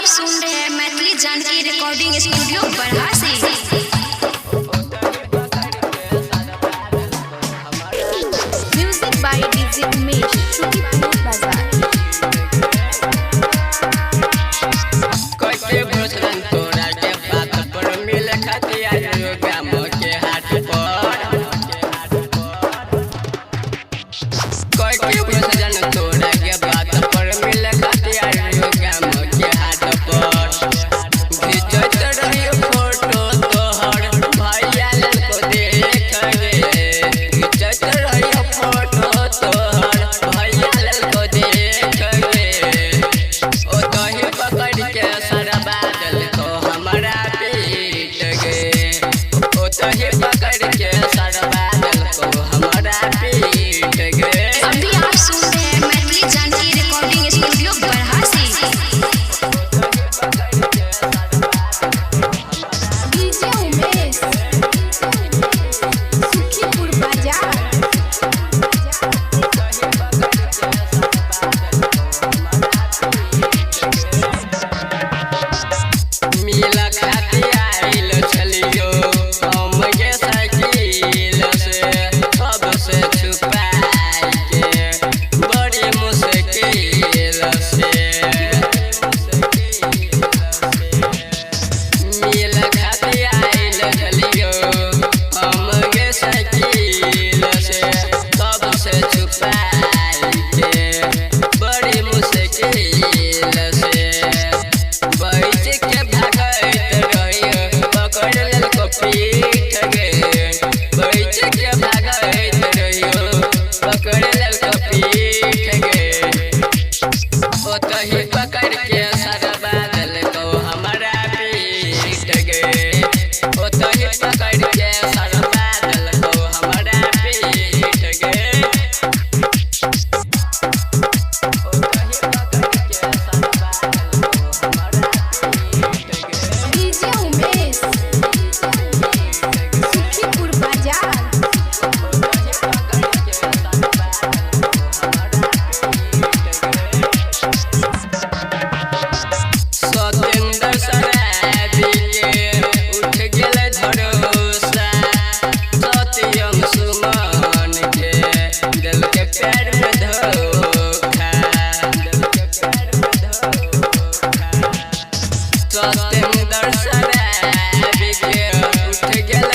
आप सुन रहे हैं Maithili Janaki recording studio Barhasi. Music by DJ Umesh, Shukipur बाजार। कैसे भोजन तोरा के बात पर मिल खतिया गाम के हाट पर। कैसे भोजन तोरा के बात पर मिल खतिया गाम के हाट पर। खिंचत रही फोटो तोहर भैया को देख गे। खिंचत रही फोटो तोहर भैया को देख गे। ओ तही पकड़ के सरबा दिल को हमरा पीट गे। ओ तही पकड़ के सरबा दिल को हमरा पीट गे। अभी आप सुन रहे हैं Maithili Janaki recording studio Barhasi. DJ Umesh, Shukipur बाजार। मिला खाती आइल छलियो हम के साइकिल से सबसे छुपाई के बड़ी मुश्किल से। मिला खाती आइल छलियो हम के साइकिल से सबसे छुपाई के बड़ी मुश्किल से। बैठ के भागत रहियो पकड़ लेल को पीठ गे। बैठ के भागत रहियो पकड़ लेल को पीठ गे। ओतही पकड़ के सरबा दिल को हमरा पीठ गे। ओतही पकड़ के सरबा दिल को हमरा पीठ गे। डीजे उमेश, शुकीपुर बाजार। सतेंद्र शराबी के उठ गेल भरोसा। सत्यम सुमन के दिल के प्यार में धोखा। सतेंद्र शराबी के उठ गेल